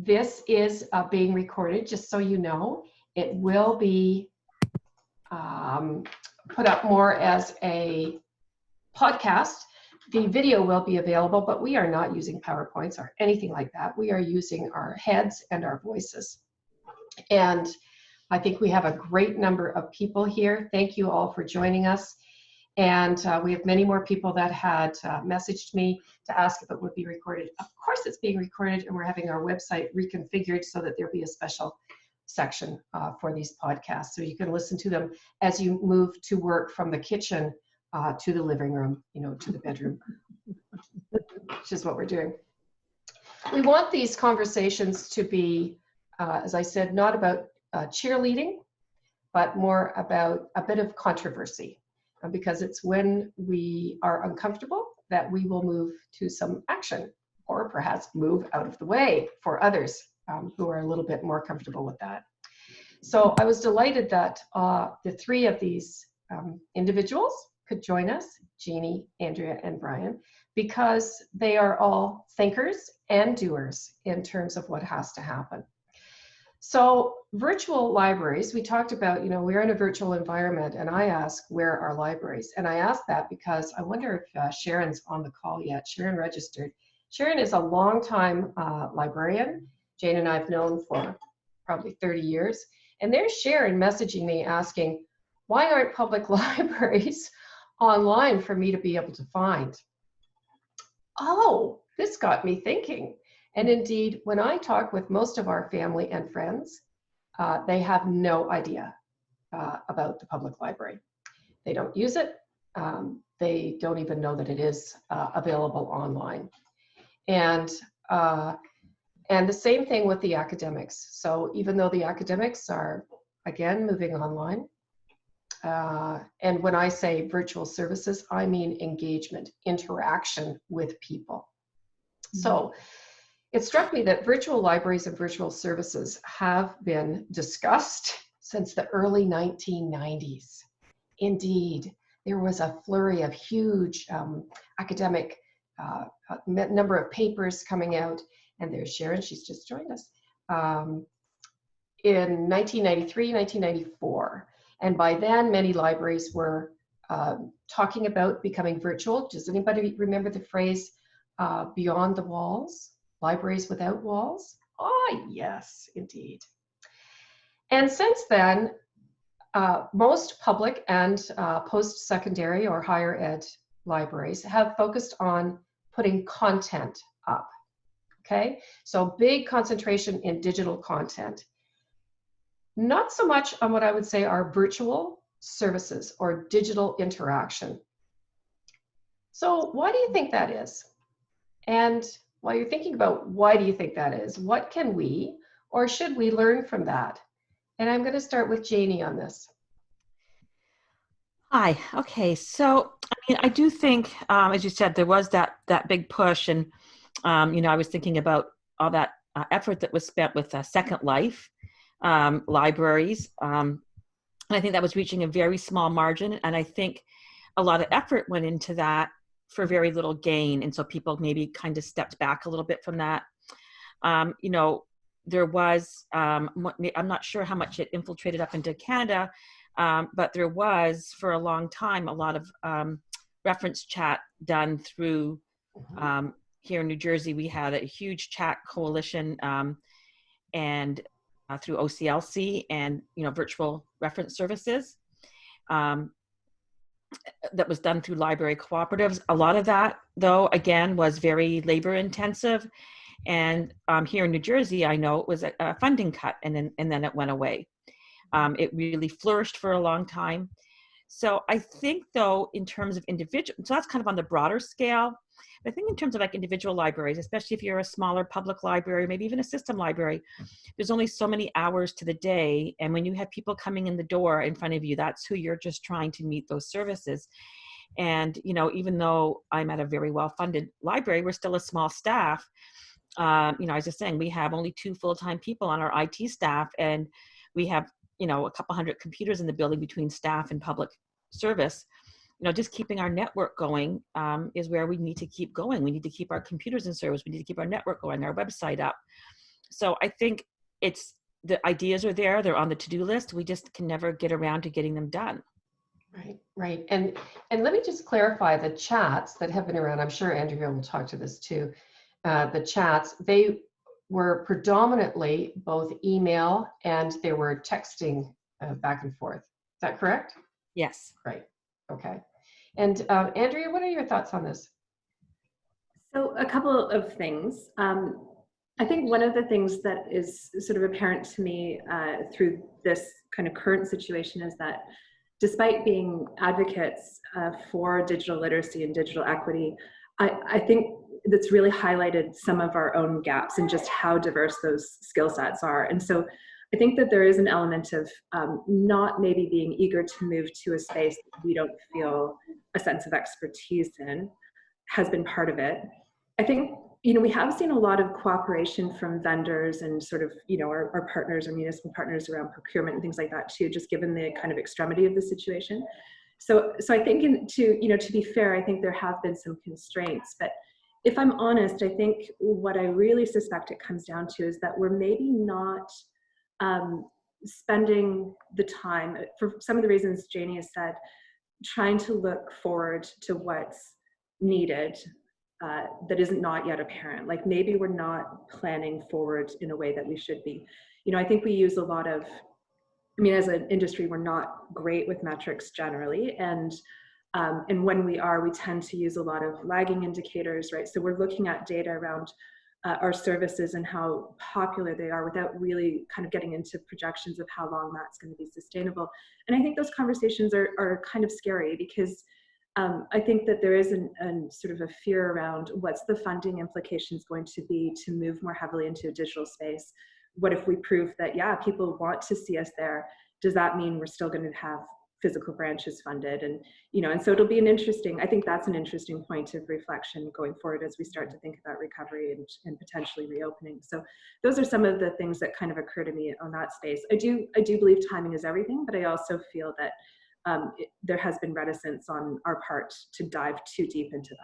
This is being recorded, just so you know. It will be put up more as a podcast. The video will be available, but we are not using PowerPoints or anything like that. We are using our heads and our voices. And I think we have a great number of people here. Thank you all for joining us. And we have many more people that had messaged me to ask if it would be recorded. Of course it's being recorded, and we're having our website reconfigured so that there'll be a special section for these podcasts. So you can listen to them as you move to work from the kitchen to the living room, to the bedroom, which is what we're doing. We want these conversations to be, as I said, not about cheerleading, but more about a bit of controversy. Because it's when we are uncomfortable that we will move to some action, or perhaps move out of the way for others who are a little bit more comfortable with that. So I was delighted that the three of these individuals could join us, Janie, Andrea, and Bryan, because they are all thinkers and doers in terms of what has to happen. So virtual libraries, we talked about, we're in a virtual environment, and I asked, where are libraries? And I asked that because I wonder if Sharon's on the call yet. Sharon registered. Sharon is a longtime librarian. Jane and I have known for probably 30 years. And there's Sharon messaging me asking, why aren't public libraries online for me to be able to find? Oh, this got me thinking. And indeed, when I talk with most of our family and friends, they have no idea about the public library. They don't use it. They don't even know that it is available online. And the same thing with the academics. So even though the academics are, again, moving online, and when I say virtual services, I mean engagement, interaction with people. So it struck me that virtual libraries and virtual services have been discussed since the early 1990s. Indeed, there was a flurry of huge academic number of papers coming out, and there's Sharon, she's just joined us, in 1993, 1994. And by then, many libraries were talking about becoming virtual. Does anybody remember the phrase, beyond the walls? Libraries without walls? Oh, yes, indeed. And since then, most public and post-secondary or higher ed libraries have focused on putting content up, okay? So big concentration in digital content. Not so much on what I would say are virtual services or digital interaction. So why do you think that is? And while you're thinking about why do you think that is, what can we or should we learn from that? And I'm going to start with Janie on this. Hi. Okay. So, I do think, as you said, there was that big push, and I was thinking about all that effort that was spent with Second Life libraries, and I think that was reaching a very small margin, and I think a lot of effort went into that for very little gain, and so people maybe kind of stepped back a little bit from that. There was, I'm not sure how much it infiltrated up into Canada, but there was for a long time a lot of reference chat done through, here in New Jersey, we had a huge chat coalition, and through OCLC and, virtual reference services. That was done through library cooperatives. A lot of that, though, again, was very labor intensive. And here in New Jersey, I know it was a funding cut, and then it went away. It really flourished for a long time. So I think, though, in terms of individual, so that's kind of on the broader scale. But I think in terms of like individual libraries, especially if you're a smaller public library, maybe even a system library, there's only so many hours to the day. And when you have people coming in the door in front of you, that's who you're just trying to meet those services. And, even though I'm at a very well-funded library, we're still a small staff. I was just saying, we have only 2 full-time people on our IT staff, and we have, a couple hundred computers in the building between staff and public service. Just keeping our network going is where we need to keep going. We need to keep our computers in service. We need to keep our network going, our website up. So I think the ideas are there, they're on the to-do list. We just can never get around to getting them done. Right, right. And let me just clarify the chats that have been around. I'm sure Andrea will talk to this too. The chats, they were predominantly both email and they were texting back and forth. Is that correct? Yes. Right. Okay. And Andrea, what are your thoughts on this? So a couple of things. I think one of the things that is sort of apparent to me through this kind of current situation is that despite being advocates for digital literacy and digital equity, I think that's really highlighted some of our own gaps and just how diverse those skill sets are. And so I think that there is an element of not maybe being eager to move to a space that we don't feel a sense of expertise in has been part of it. I think, we have seen a lot of cooperation from vendors and sort of, our partners, our municipal partners around procurement and things like that too, just given the kind of extremity of the situation. So I think to be fair, I think there have been some constraints, but if I'm honest, I think what I really suspect it comes down to is that we're maybe not spending the time, for some of the reasons Janie has said, trying to look forward to what's needed that isn't not yet apparent. Like maybe we're not planning forward in a way that we should be. I think we use a lot of, as an industry, we're not great with metrics generally. And when we are, we tend to use a lot of lagging indicators, right? So we're looking at data around our services and how popular they are without really kind of getting into projections of how long that's going to be sustainable. And I think those conversations are kind of scary because I think that there is a sort of a fear around what's the funding implications going to be to move more heavily into a digital space. What if we prove that, yeah, people want to see us there? Does that mean we're still going to have physical branches funded? And, and so it'll be I think that's an interesting point of reflection going forward as we start to think about recovery and potentially reopening. So those are some of the things that kind of occur to me on that space. I do believe timing is everything, but I also feel that there has been reticence on our part to dive too deep into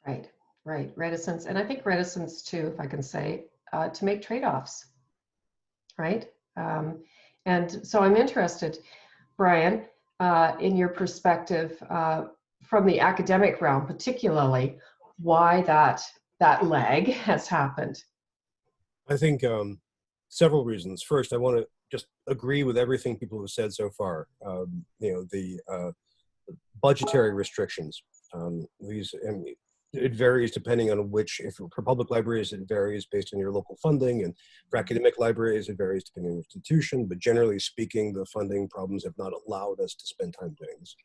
that. Right. Reticence. And I think reticence too, if I can say, to make trade-offs, right? And so I'm interested, Bryan, in your perspective from the academic realm, particularly, why that lag has happened. I think several reasons. First, I want to just agree with everything people have said so far. The budgetary restrictions. It varies depending on which. If for public libraries, it varies based on your local funding, and for academic libraries, it varies depending on the institution. But generally speaking, the funding problems have not allowed us to spend time doing this.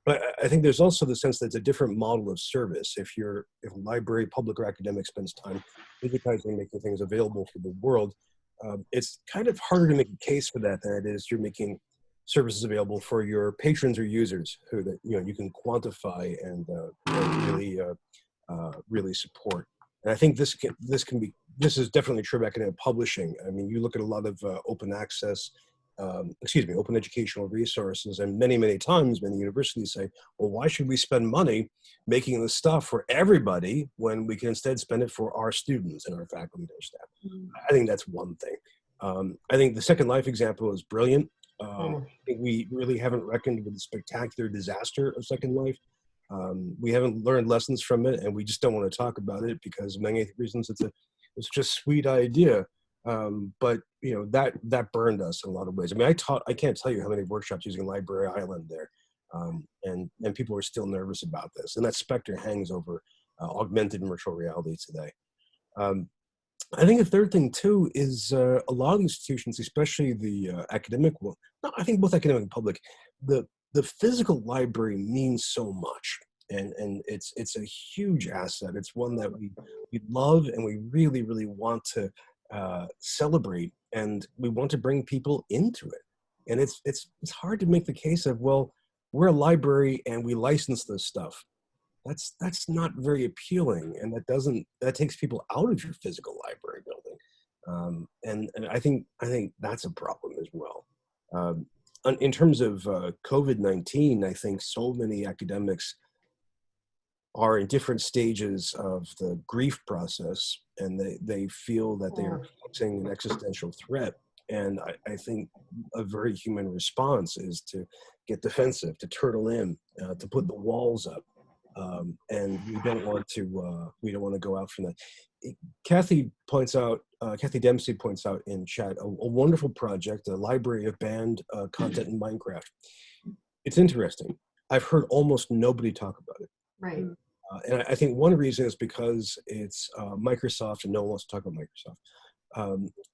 But I think there's also the sense that it's a different model of service. If a library, public or academic, spends time digitizing, making things available for the world, it's kind of harder to make a case for that than it is you're making services available for your patrons or users who that you can quantify and really support. And I think this is definitely true of academic publishing. I mean, you look at a lot of open access. Open educational resources, and many times many universities say, well, why should we spend money making this stuff for everybody when we can instead spend it for our students and our faculty and our staff? I think that's one thing. I think the Second Life example is brilliant. I think we really haven't reckoned with the spectacular disaster of Second Life. We haven't learned lessons from it, and we just don't want to talk about it because of many reasons. It's just a sweet idea. But that burned us in a lot of ways. I mean, I can't tell you how many workshops using Library Island there, and people are still nervous about this. And that specter hangs over augmented and virtual reality today. I think a third thing too is a lot of institutions, especially the academic one. No, I think both academic and public, the physical library means so much. And it's a huge asset. It's one that we love and we really, really want to celebrate, and we want to bring people into it. And it's hard to make the case of, well, we're a library and we license this stuff. That's not very appealing, and that takes people out of your physical library building. And I think that's a problem as well. In terms of COVID-19, I think so many academics are in different stages of the grief process and they feel that they are facing an existential threat. And I think a very human response is to get defensive, to turtle in, to put the walls up. And we don't want to go out from that. Kathy Dempsey points out in chat a wonderful project, a library of banned content in Minecraft. It's interesting. I've heard almost nobody talk about it. Right. And I think one reason is because it's Microsoft and no one wants to talk about Microsoft.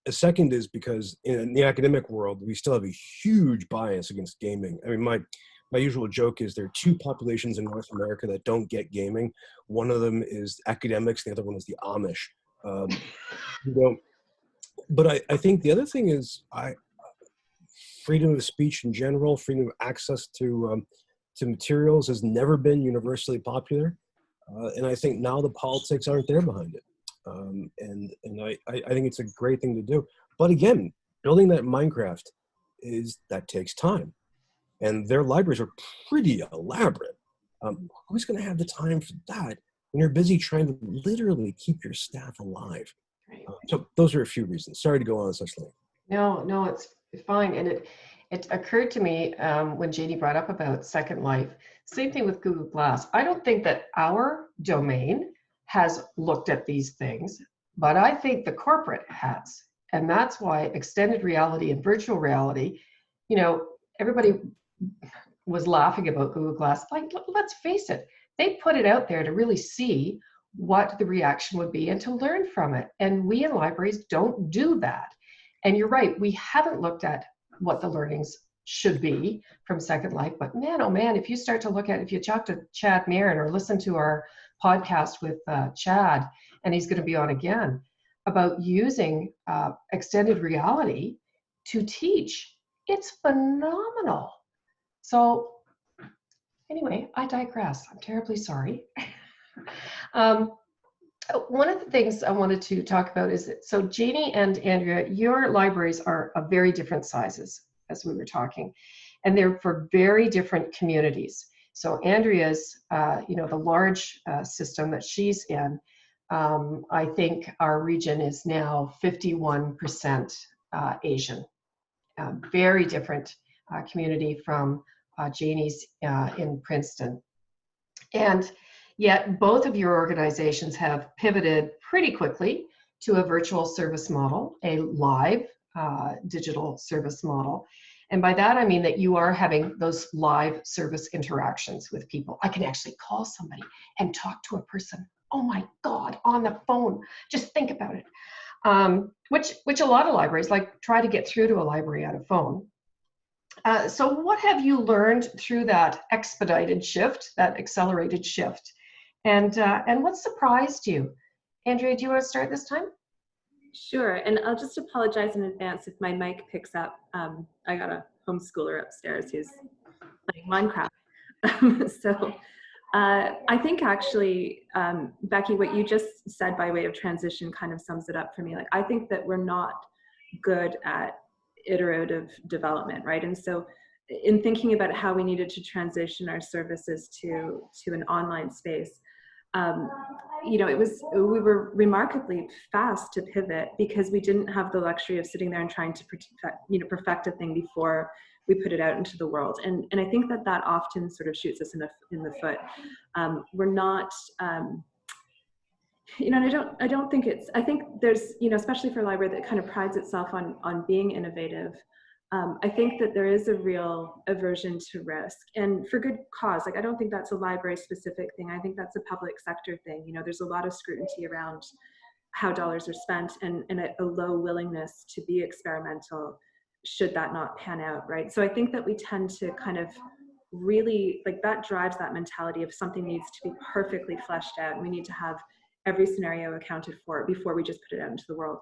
A second is because in the academic world, we still have a huge bias against gaming. I mean, my usual joke is there are two populations in North America that don't get gaming. One of them is academics, the other one is the Amish. But I think the other thing is freedom of speech in general, freedom of access to materials has never been universally popular. And I think now the politics aren't there behind it. And I think it's a great thing to do. But again, building that Minecraft that takes time. And their libraries are pretty elaborate. Who's going to have the time for that when you're busy trying to literally keep your staff alive? Right. So those are a few reasons. Sorry to go on such length. No, it's fine. And it occurred to me when Janie brought up about Second Life, same thing with Google Glass. I don't think that our domain has looked at these things, but I think the corporate has. And that's why extended reality and virtual reality, everybody was laughing about Google Glass. Like, let's face it, they put it out there to really see what the reaction would be and to learn from it. And we in libraries don't do that. And you're right, we haven't looked at what the learnings should be from Second Life. But man, oh man, if you start to look at, if you talk to Chad Marin or listen to our podcast with Chad, and he's going to be on again, about using extended reality to teach, it's phenomenal. So anyway, I digress. I'm terribly sorry. One of the things I wanted to talk about is that, so Janie and Andrea, your libraries are of very different sizes, as we were talking, and they're for very different communities. So Andrea's, the large system that she's in, I think our region is now 51% Asian. Very different community from Janie's in Princeton. And yet both of your organizations have pivoted pretty quickly to a virtual service model, a live digital service model. And by that, I mean that you are having those live service interactions with people. I can actually call somebody and talk to a person. Oh my God, on the phone. Just think about it. Which a lot of libraries try to get through to a library on a phone. So what have you learned through that expedited shift, that accelerated shift? And what surprised you? Andrea, do you want to start this time? Sure, and I'll just apologize in advance if my mic picks up. I got a homeschooler upstairs who's playing Minecraft. So I think actually, Becky, what you just said by way of transition kind of sums it up for me. I think that we're not good at iterative development, right? And so in thinking about how we needed to transition our services to an online space, we were remarkably fast to pivot because we didn't have the luxury of sitting there and trying to perfect a thing before we put it out into the world. And I think that often sort of shoots us in the foot. We're not, and I don't think I think there's, especially for a library that kind of prides itself on being innovative. I think that there is a real aversion to risk, and for good cause. I don't think that's a library specific thing. I think that's a public sector thing. There's a lot of scrutiny around how dollars are spent and a low willingness to be experimental should that not pan out, right? So I think that we tend to kind of really, that drives that mentality of something needs to be perfectly fleshed out, and we need to have every scenario accounted for before we just put it out into the world.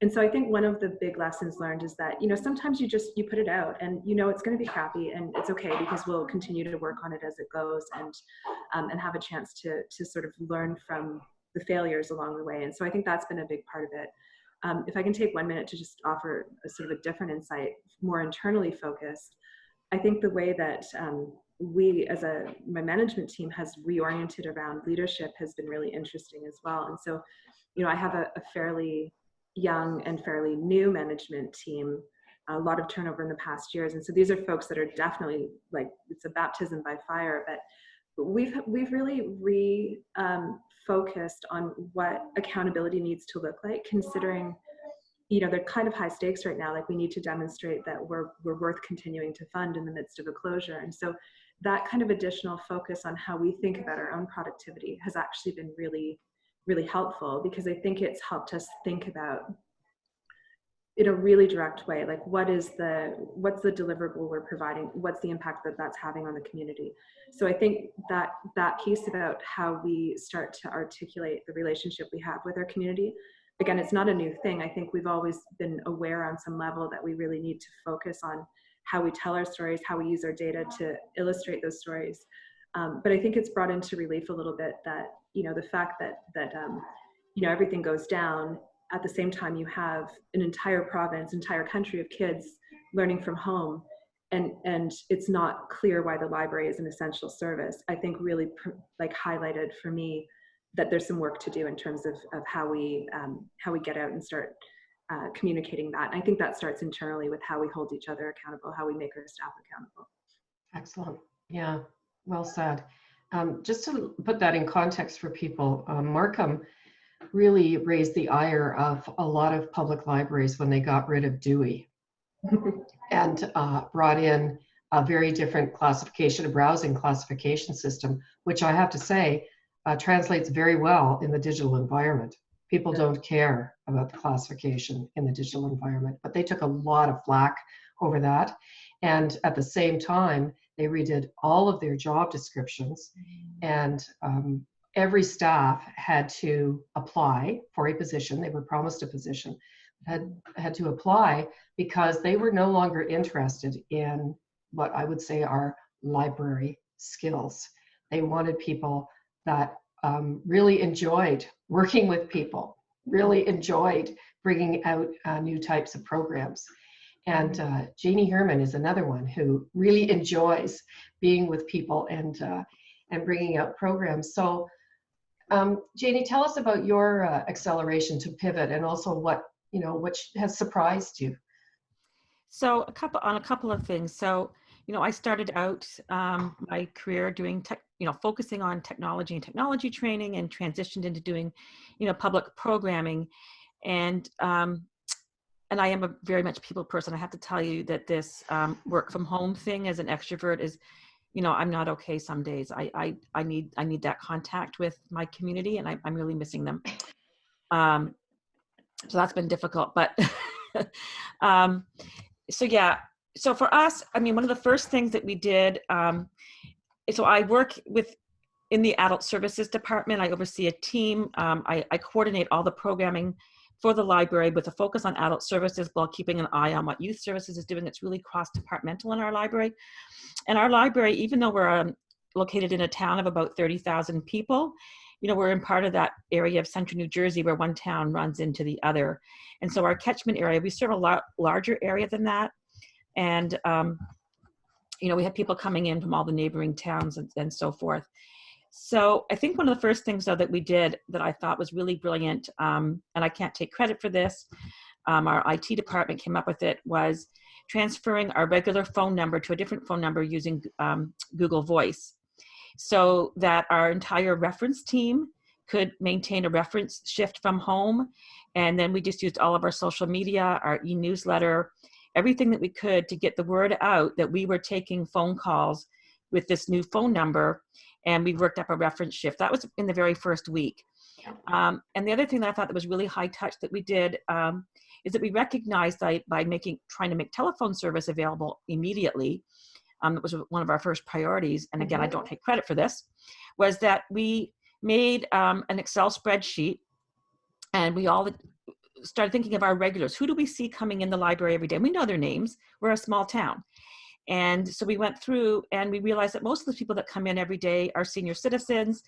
And so I think one of the big lessons learned is that, sometimes you put it out and it's going to be crappy, and it's okay because we'll continue to work on it as it goes and have a chance to sort of learn from the failures along the way. And so I think that's been a big part of it. If I can take 1 minute to just offer a sort of a different insight, more internally focused, I think the way that we as my management team has reoriented around leadership has been really interesting as well. And so I have a fairly young and fairly new management team, a lot of turnover in the past years. And so these are folks that are definitely like, it's a baptism by fire, but we've really focused on what accountability needs to look like, considering, they're kind of high stakes right now. Like, we need to demonstrate that we're worth continuing to fund in the midst of a closure. And so that kind of additional focus on how we think about our own productivity has actually been really, really helpful, because I think it's helped us think about, in a really direct way, like what's the deliverable we're providing, what's the impact that's having on the community. So I think that piece about how we start to articulate the relationship we have with our community, again, it's not a new thing. I think we've always been aware on some level that we really need to focus on how we tell our stories, how we use our data to illustrate those stories. But I think it's brought into relief a little bit that, the fact that everything goes down. At the same time, you have an entire province, entire country of kids learning from home, and it's not clear why the library is an essential service. I think really highlighted for me that there's some work to do in terms of how we get out and start communicating that. And I think that starts internally with how we hold each other accountable, how we make our staff accountable. Excellent. Yeah, well said. Just to put that in context for people, Markham really raised the ire of a lot of public libraries when they got rid of Dewey and brought in a very different classification, a browsing classification system, which I have to say translates very well in the digital environment. People don't care about the classification in the digital environment, but they took a lot of flack over that. And at the same time, they redid all of their job descriptions, and every staff had to apply for a position. They were promised a position, had to apply, because they were no longer interested in what I would say are library skills. They wanted people that really enjoyed working with people, really enjoyed bringing out new types of programs. And Janie Hermann is another one who really enjoys being with people and bringing out programs. So Janie, tell us about your acceleration to pivot, and also what has surprised you. So a couple of things. So, I started out my career doing focusing on technology and technology training, and transitioned into doing, public programming. And I am a very much people person. I have to tell you that this work from home thing as an extrovert is, I'm not okay some days. I need that contact with my community, and I'm really missing them. So that's been difficult, but so for us, one of the first things that we did, so I work in the adult services department. I oversee a team. I coordinate all the programming for the library with a focus on adult services while keeping an eye on what youth services is doing. It's really cross-departmental in our library. And our library, even though we're located in a town of about 30,000 people, we're in part of that area of central New Jersey where one town runs into the other. And so our catchment area, we serve a lot larger area than that. And, we have people coming in from all the neighboring towns and so forth. So I think one of the first things, though, that we did that I thought was really brilliant, and I can't take credit for this, our IT department came up with it, was transferring our regular phone number to a different phone number using Google Voice, so that our entire reference team could maintain a reference shift from home. And then we just used all of our social media, our e-newsletter, everything that we could to get the word out that we were taking phone calls with this new phone number. And we worked up a reference shift. That was in the very first week. And the other thing that I thought that was really high touch that we did is that we recognized that by trying to make telephone service available immediately, that was one of our first priorities. And again, I don't take credit for this, was that we made an Excel spreadsheet, and we all started thinking of our regulars. Who do we see coming in the library every day? We know their names. We're a small town. And so we went through and we realized that most of the people that come in every day are senior citizens,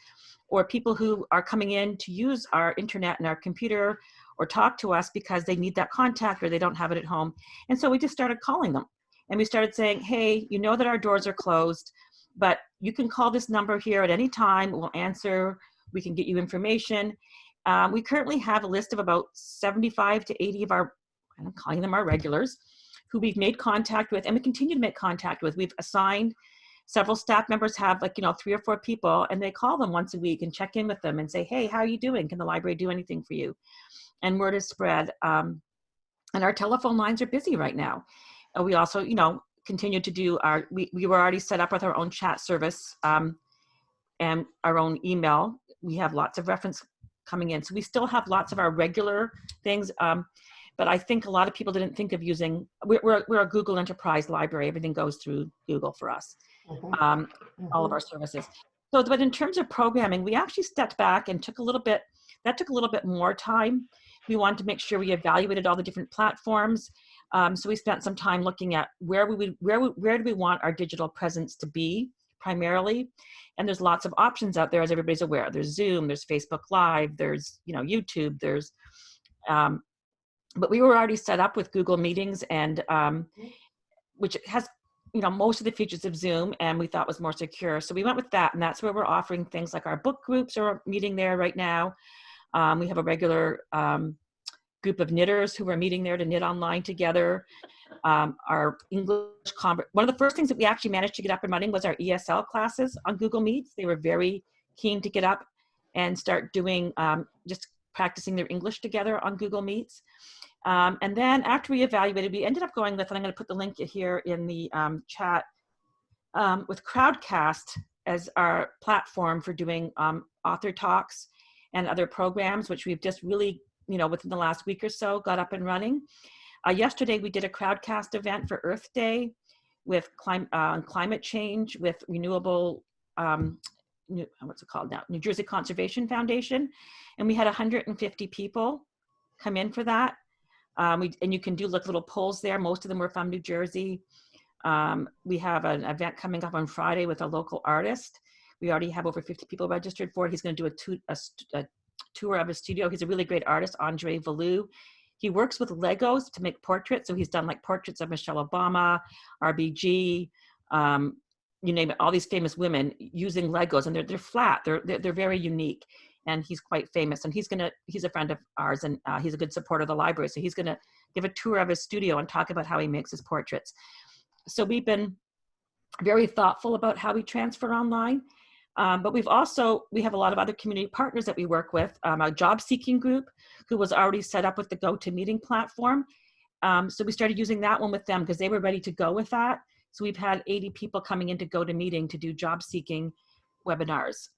or people who are coming in to use our internet and our computer or talk to us because they need that contact or they don't have it at home. And so we just started calling them, and we started saying, hey, that our doors are closed, but you can call this number here at any time. We'll answer. We can get you information. We currently have a list of about 75 to 80 of our, I'm calling them our regulars, who we've made contact with and we continue to make contact with. We've assigned several staff members have 3 or 4 people, and they call them once a week and check in with them and say, hey, how are you doing? Can the library do anything for you? And word is spread. And our telephone lines are busy right now. We also, continue to do we were already set up with our own chat service and our own email. We have lots of reference coming in. So we still have lots of our regular things. But I think a lot of people didn't think of using, we're a Google Enterprise library. Everything goes through Google for us, all of our services. So, but in terms of programming, we actually stepped back and took a little bit more time. We wanted to make sure we evaluated all the different platforms. So we spent some time looking at where do we want our digital presence to be primarily. And there's lots of options out there, as everybody's aware. There's Zoom, there's Facebook Live, there's YouTube, there's, but we were already set up with Google Meetings, and which has most of the features of Zoom, and we thought was more secure. So we went with that, and that's where we're offering things like our book groups are meeting there right now. We have a regular group of knitters who are meeting there to knit online together. Our English one of the first things that we actually managed to get up and running was our ESL classes on Google Meets. They were very keen to get up and start doing just practicing their English together on Google Meets. And then after we evaluated, we ended up going with, and I'm going to put the link here in the chat, with Crowdcast as our platform for doing author talks and other programs, which we've just really, within the last week or so, got up and running. Yesterday, we did a Crowdcast event for Earth Day with climate change, with renewable, what's it called now? New Jersey Conservation Foundation. And we had 150 people come in for that. And you can do little polls there. Most of them were from New Jersey. We have an event coming up on Friday with a local artist. We already have over 50 people registered for it. He's going to do a tour of his studio. He's a really great artist, Andrea. He works with Legos to make portraits. So he's done portraits of Michelle Obama, RBG, you name it, all these famous women using Legos, and they're flat. They're very unique. And he's quite famous, and he's a friend of ours, and he's a good supporter of the library. So he's gonna give a tour of his studio and talk about how he makes his portraits. So we've been very thoughtful about how we transfer online. But we have a lot of other community partners that we work with, a job seeking group who was already set up with the GoToMeeting platform. So we started using that one with them because they were ready to go with that. So we've had 80 people coming into GoToMeeting to do job seeking webinars.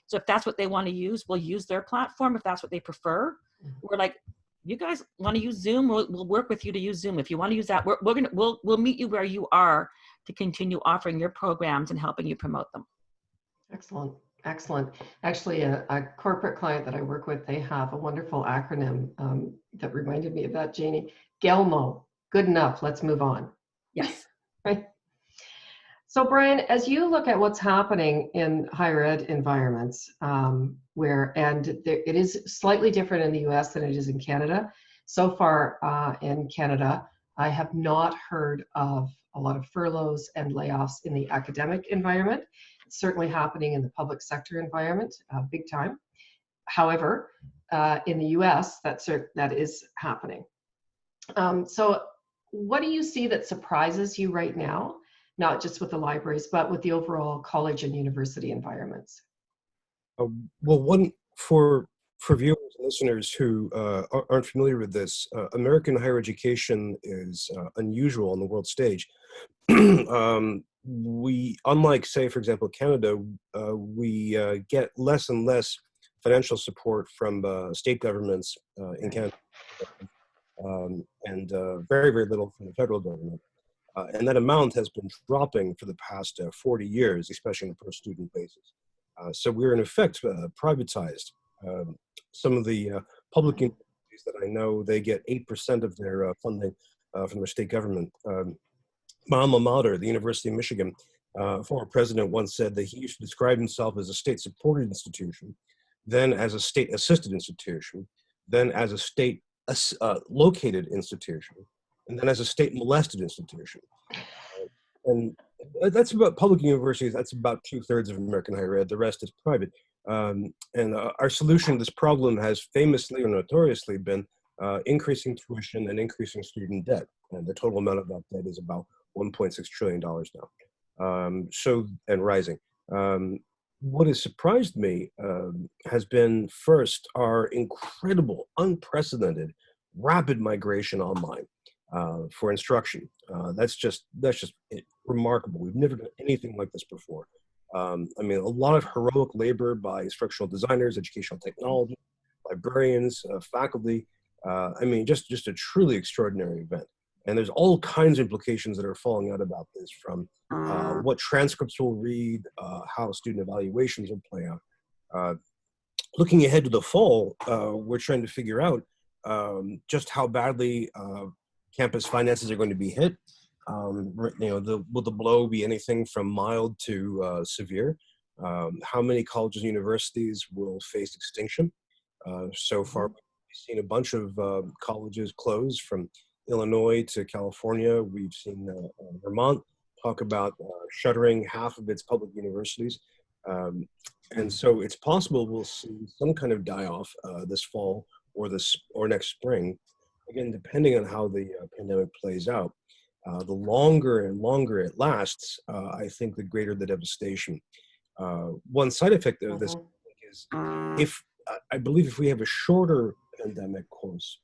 So if that's what they want to use, we'll use their platform. If that's what they prefer, we're like, you guys want to use Zoom? We'll work with you to use Zoom. If you want to use that, we'll meet you where you are to continue offering your programs and helping you promote them. Excellent. Excellent. Actually, a corporate client that I work with, they have a wonderful acronym that reminded me of that, Janie. GELMO. Good enough. Let's move on. Yes. Right. So, Bryan, as you look at what's happening in higher ed environments, it is slightly different in the US than it is in Canada. So far in Canada, I have not heard of a lot of furloughs and layoffs in the academic environment. It's certainly happening in the public sector environment, big time. However, in the US, that is happening. So what do you see that surprises you right now? Not just with the libraries, but with the overall college and university environments? Well, one for viewers and listeners who aren't familiar with this, American higher education is unusual on the world stage. We, unlike, say, for example, Canada, we get less and less financial support from state governments in Canada, and very, very little from the federal government. And that amount has been dropping for the past 40 years, especially on a per-student basis. So we're in effect privatized. Some of the public universities that I know, they get 8% of their funding from their state government. My alma mater, the University of Michigan, former president once said that he used to describe himself as a state-supported institution, then as a state-assisted institution, then as a state-located institution, and then as a state-molested institution. And that's about public universities. That's about 2/3 of American higher ed. The rest is private. Our solution to this problem has famously or notoriously been increasing tuition and increasing student debt. And the total amount of that debt is about $1.6 trillion now. And rising. What has surprised me has been first our incredible, unprecedented, rapid migration online for instruction. That's just remarkable. We've never done anything like this before. I mean, a lot of heroic labor by instructional designers, educational technology, librarians, faculty. I mean, just a truly extraordinary event. And there's all kinds of implications that are falling out about this, from what transcripts we'll read, how student evaluations will play out. Looking ahead to the fall, we're trying to figure out just how badly campus finances are going to be hit. Will the blow be anything from mild to severe? How many colleges and universities will face extinction? So far, we've seen a bunch of colleges close, from Illinois to California. We've seen Vermont talk about shuttering half of its public universities. And so it's possible we'll see some kind of die-off this fall or next spring, again, depending on how the pandemic plays out. The longer and longer it lasts, I think the greater the devastation. One side effect of this is, I believe if we have a shorter pandemic course,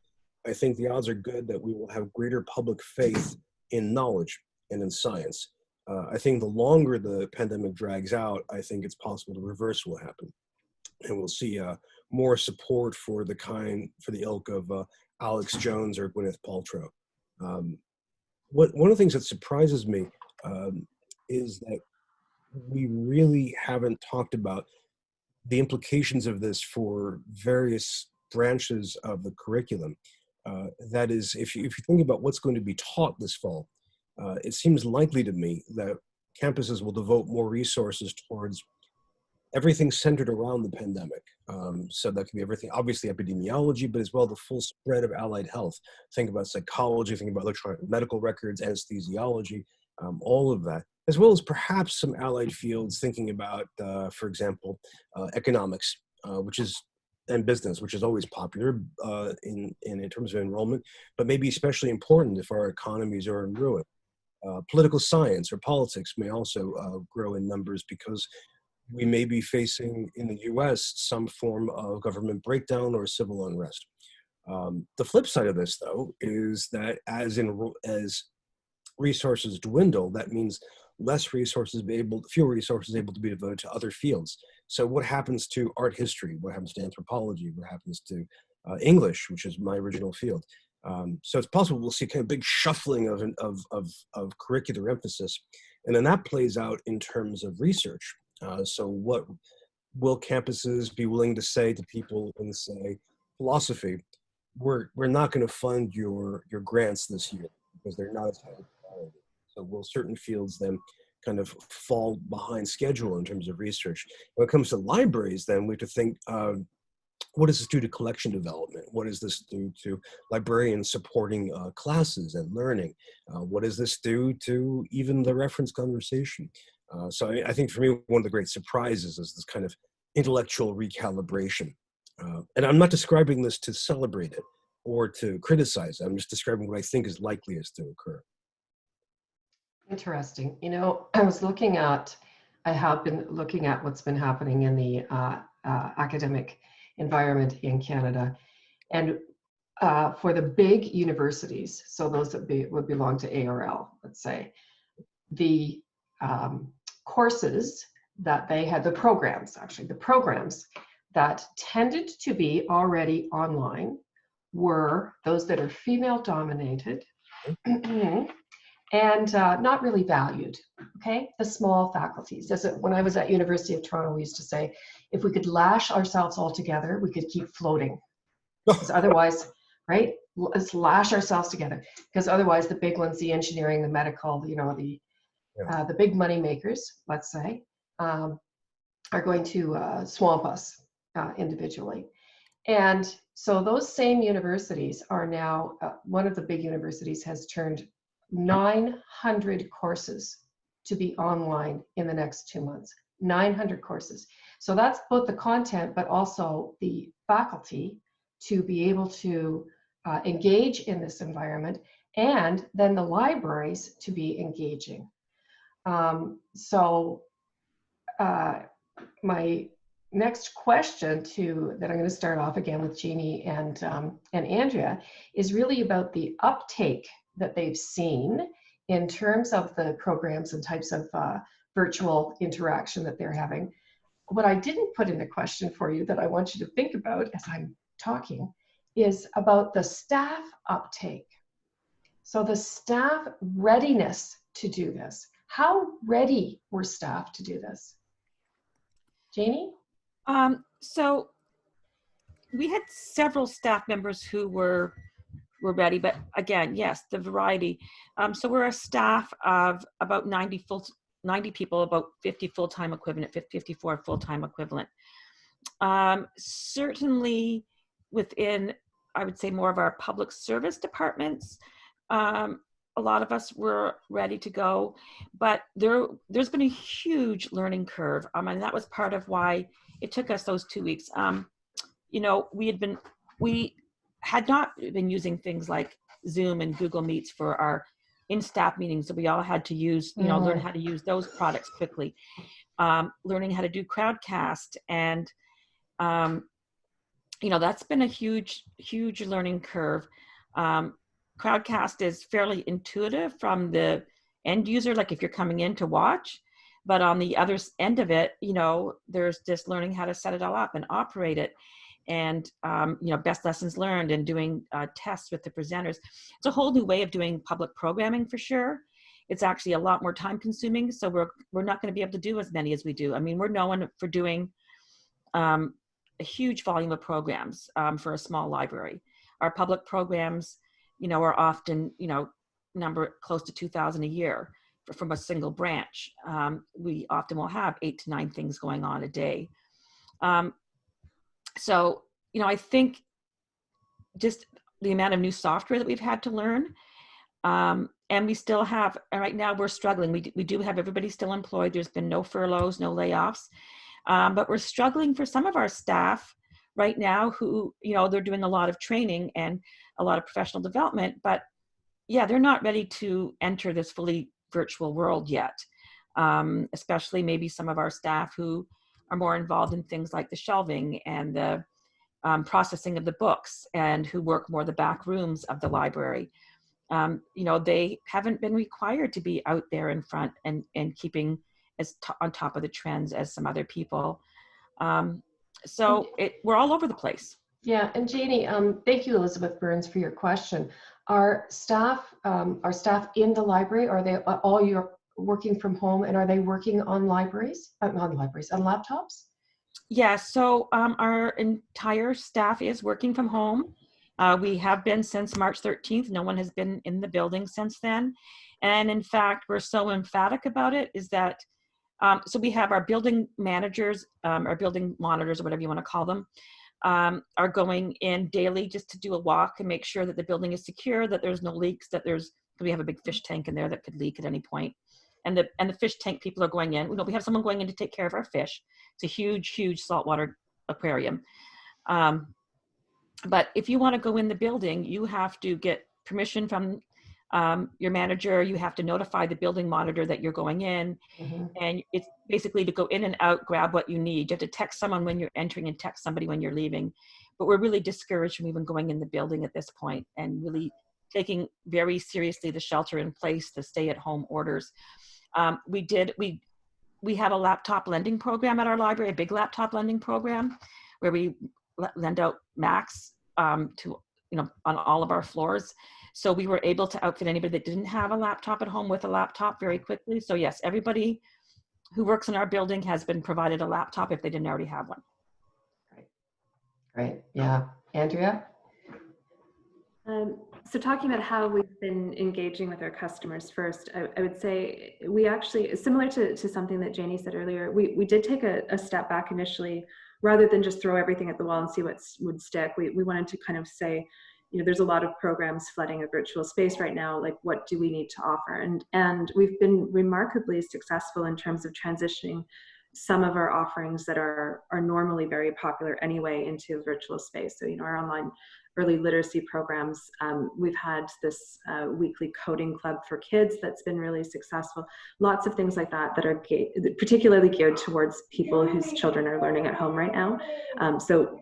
I think the odds are good that we will have greater public faith in knowledge and in science. I think the longer the pandemic drags out, I think it's possible the reverse will happen. And we'll see more support for the ilk of Alex Jones or Gwyneth Paltrow. One of the things that surprises me is that we really haven't talked about the implications of this for various branches of the curriculum. That is, if you think about what's going to be taught this fall, it seems likely to me that campuses will devote more resources towards everything centered around the pandemic. So that can be everything, obviously epidemiology, but as well the full spread of allied health. Think about psychology, think about electronic medical records, anesthesiology, all of that, as well as perhaps some allied fields, thinking about, for example, economics, and business, which is always popular in terms of enrollment, but maybe especially important if our economies are in ruin. Political science or politics may also grow in numbers, because we may be facing in the US some form of government breakdown or civil unrest. The flip side of this, though, is that as resources dwindle, that means fewer resources able to be devoted to other fields. So what happens to art history? What happens to anthropology? What happens to English, which is my original field? So it's possible we'll see kind of big shuffling of curricular emphasis. And then that plays out in terms of research. So what will campuses be willing to say to people in, say, philosophy? We're not going to fund your grants this year because they're not as high priority. So will certain fields then kind of fall behind schedule in terms of research? When it comes to libraries, then we have to think, what does this do to collection development? What does this do to librarians supporting classes and learning? What does this do to even the reference conversation? So I think for me, one of the great surprises is this kind of intellectual recalibration. And I'm not describing this to celebrate it or to criticize it. I'm just describing what I think is likeliest to occur. Interesting. You know, I have been looking at what's been happening in the academic environment in Canada. And for the big universities, so those that would belong to ARL, let's say, the courses that they had, the programs that tended to be already online were those that are female dominated and not really valued, okay? The small faculties. When I was at University of Toronto, we used to say, if we could lash ourselves all together, we could keep floating. Because otherwise, right? Let's lash ourselves together. Because otherwise the big ones, the engineering, the medical, you know, the big money makers, let's say, are going to swamp us individually. And so those same universities are now, one of the big universities has turned 900 courses to be online in the next 2 months. 900 courses. So that's both the content, but also the faculty to be able to engage in this environment, and then the libraries to be engaging. My next question that I'm going to start off again with Janie and Andrea is really about the uptake that they've seen in terms of the programs and types of virtual interaction that they're having. What I didn't put in a question for you that I want you to think about as I'm talking is about the staff uptake. So the staff readiness to do this. How ready were staff to do this? Janie? So we had several staff members who were ready, but again, yes, the variety. So we're a staff of about 90 people, about 50 full-time equivalent, 54 full-time equivalent. Certainly within, I would say, more of our public service departments, a lot of us were ready to go, but there's been a huge learning curve. And that was part of why it took us those 2 weeks. You know, we had not been using things like Zoom and Google Meets for our in-staff meetings, so we all had to use, you know, learn how to use those products quickly. Learning how to do Crowdcast, and you know, that's been a huge learning curve. Crowdcast is fairly intuitive from the end user, like if you're coming in to watch, but on the other end of it, you know, there's just learning how to set it all up and operate it, and you know, best lessons learned, and doing tests with the presenters. It's a whole new way of doing public programming for sure. It's actually a lot more time consuming, so we're not going to be able to do as many as we do. I mean, we're known for doing a huge volume of programs for a small library. Our public programs, you know, are often, you know, number close to 2,000 a year from a single branch. We often will have 8 to 9 things going on a day. So, you know, I think just the amount of new software that we've had to learn, and we still have, right now we're struggling. We do have everybody still employed. There's been no furloughs, no layoffs, but we're struggling for some of our staff right now who, you know, they're doing a lot of training and a lot of professional development, but yeah, they're not ready to enter this fully virtual world yet. Especially maybe some of our staff who are more involved in things like the shelving and the processing of the books, and who work more the back rooms of the library. You know, they haven't been required to be out there in front and keeping as on top of the trends as some other people. So we're all over the place. Yeah, and Janie, thank you, Elizabeth Burns, for your question. Are staff in the library? Are they all you're working from home, and are they working on on laptops? Yeah, so our entire staff is working from home. We have been since March 13th. No one has been in the building since then. And in fact, we're so emphatic about it is that, so we have our building managers, our building monitors, or whatever you want to call them, are going in daily just to do a walk and make sure that the building is secure, that there's no leaks, we have a big fish tank in there that could leak at any point. And the fish tank people are going in. You know, we have someone going in to take care of our fish. It's a huge saltwater aquarium. But if you want to go in the building, you have to get permission from your manager. You have to notify the building monitor that you're going in. Mm-hmm. And it's basically to go in and out, grab what you need. You have to text someone when you're entering and text somebody when you're leaving. But we're really discouraged from even going in the building at this point, and really taking very seriously the shelter in place, the stay-at-home orders. We have a laptop lending program at our library, a big laptop lending program, where we lend out Macs to, you know, on all of our floors. So we were able to outfit anybody that didn't have a laptop at home with a laptop very quickly. So yes, everybody who works in our building has been provided a laptop if they didn't already have one. Great. Yeah. Andrea? So talking about how we've been engaging with our customers first, I would say we actually, similar to something that Janie said earlier, we did take a step back initially, rather than just throw everything at the wall and see what would stick. We wanted to kind of say, you know, there's a lot of programs flooding a virtual space right now, like what do we need to offer? And we've been remarkably successful in terms of transitioning some of our offerings that are normally very popular anyway into a virtual space. So, our online early literacy programs, we've had this weekly coding club for kids that's been really successful. Lots of things like that that are particularly geared towards people whose children are learning at home right now. So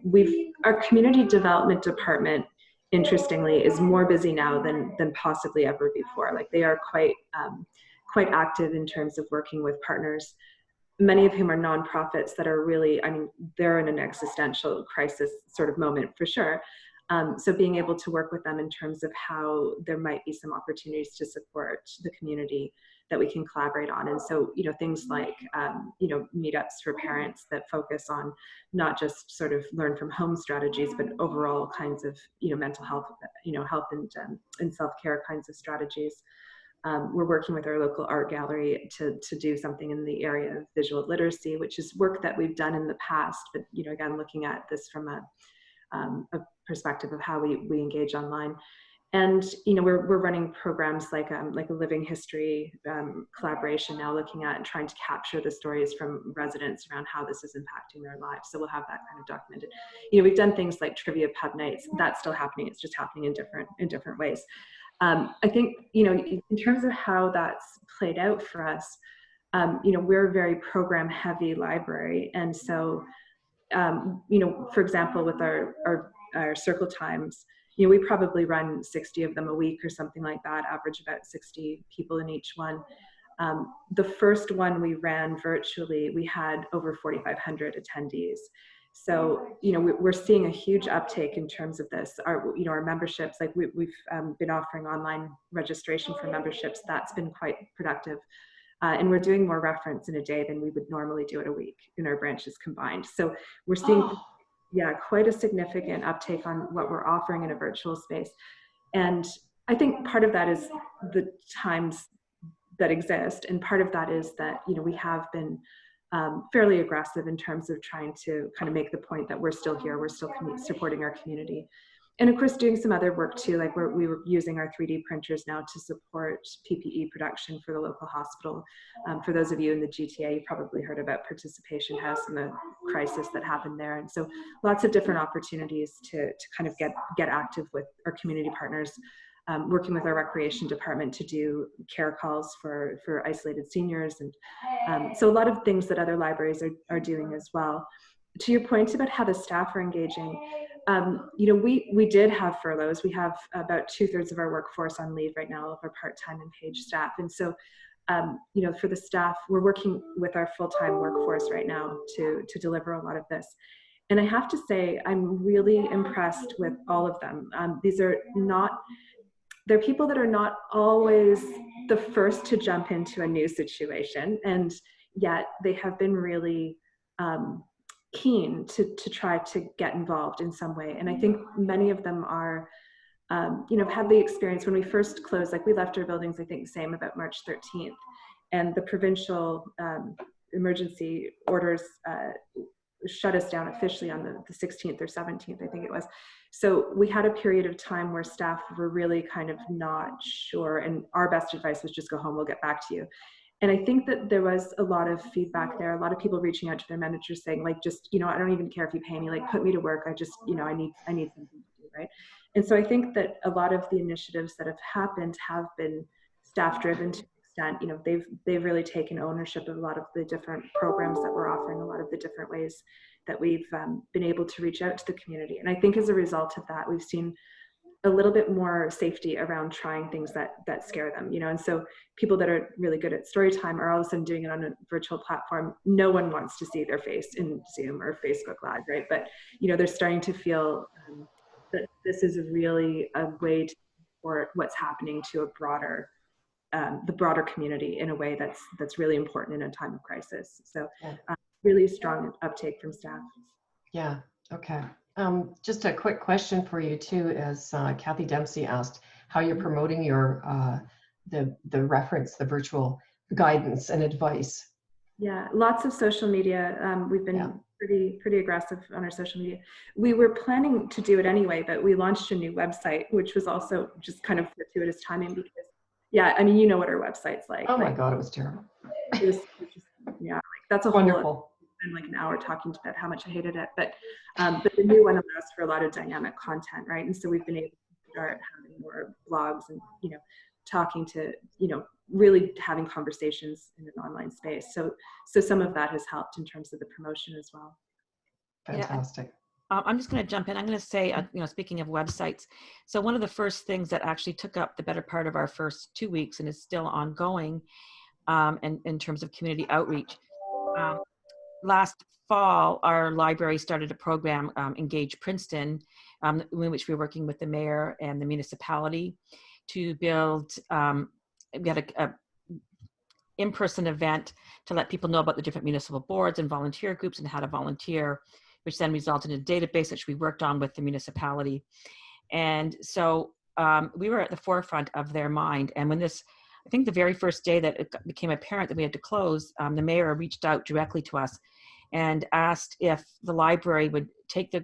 our community development department, interestingly, is more busy now than possibly ever before. Like, they are quite active in terms of working with partners, many of whom are nonprofits that are really, they're in an existential crisis sort of moment for sure. So being able to work with them in terms of how there might be some opportunities to support the community that we can collaborate on. And so, things like, meetups for parents that focus on not just sort of learn from home strategies, but overall kinds of, mental health, health and self-care kinds of strategies. We're working with our local art gallery to do something in the area of visual literacy, which is work that we've done in the past, but, again, looking at this from a perspective of how we engage online. And, we're running programs like a living history collaboration now, looking at and trying to capture the stories from residents around how this is impacting their lives. So we'll have that kind of documented. We've done things like trivia pub nights. That's still happening. It's just happening in different ways. I think, in terms of how that's played out for us, we're a very program heavy library. And so, for example, with our circle times, we probably run 60 of them a week or something like that, average about 60 people in each one. The first one we ran virtually, we had over 4,500 attendees. So, we're seeing a huge uptake in terms of this. Our memberships, like we've been offering online registration for memberships. That's been quite productive. And we're doing more reference in a day than we would normally do in a week in our branches combined. So we're seeing, quite a significant uptake on what we're offering in a virtual space. And I think part of that is the times that exist. And part of that is that, we have been fairly aggressive in terms of trying to kind of make the point that we're still here, we're still supporting our community. And of course, doing some other work too, like we were using our 3D printers now to support PPE production for the local hospital. For those of you in the GTA, you probably heard about Participation House and the crisis that happened there. And so lots of different opportunities to kind of get active with our community partners, working with our recreation department to do care calls for isolated seniors. And so a lot of things that other libraries are doing as well. To your point about how the staff are engaging, we did have furloughs. We have about 2/3 of our workforce on leave right now, of our part-time and paid staff. And so, for the staff, we're working with our full-time workforce right now to deliver a lot of this. And I have to say, I'm really impressed with all of them. They're people that are not always the first to jump into a new situation, and yet they have been really keen to try to get involved in some way. And I think many of them are, had the experience when we first closed, like we left our buildings, I think, same about March 13th, and the provincial emergency orders shut us down officially on the 16th or 17th, I think it was. So we had a period of time where staff were really kind of not sure, and our best advice was just go home, we'll get back to you. And I think that there was a lot of feedback there, a lot of people reaching out to their managers saying, like, just, I don't even care if you pay me, like, put me to work. I just, I need something to do, right? And so I think that a lot of the initiatives that have happened have been staff driven to an extent. They've really taken ownership of a lot of the different programs that we're offering, a lot of the different ways that we've been able to reach out to the community. And I think as a result of that, we've seen a little bit more safety around trying things that scare them, and so people that are really good at story time are all of a sudden doing it on a virtual platform. No one wants to see their face in Zoom or Facebook Live, right? But they're starting to feel that this is really a way to support what's happening to the broader community in a way that's really important in a time of crisis. So really strong uptake from staff. Yeah, okay. Just a quick question for you too, as Kathy Dempsey asked, how you're promoting your the reference, the virtual guidance and advice. Yeah, lots of social media. We've been pretty aggressive on our social media. We were planning to do it anyway, but we launched a new website, which was also just kind of fortuitous timing because, what our website's like. Oh my God, it was terrible. It was just, like that's a whole Wonderful. and like an hour talking about how much I hated it, but the new one allows for a lot of dynamic content, right? And so we've been able to start having more blogs and, you know, talking to, you know, really having conversations in an online space. So some of that has helped in terms of the promotion as well. Fantastic. I'm just going to jump in. I'm going to say, you know, speaking of websites, so one of the first things that actually took up the better part of our first 2 weeks and is still ongoing, and in terms of community outreach. Last fall, our library started a program, Engage Princeton, in which we were working with the mayor and the municipality to build, we had a in-person event to let people know about the different municipal boards and volunteer groups and how to volunteer, which then resulted in a database which we worked on with the municipality. And so we were at the forefront of their mind. And when this, I think the very first day that it became apparent that we had to close, the mayor reached out directly to us and asked if the library would take the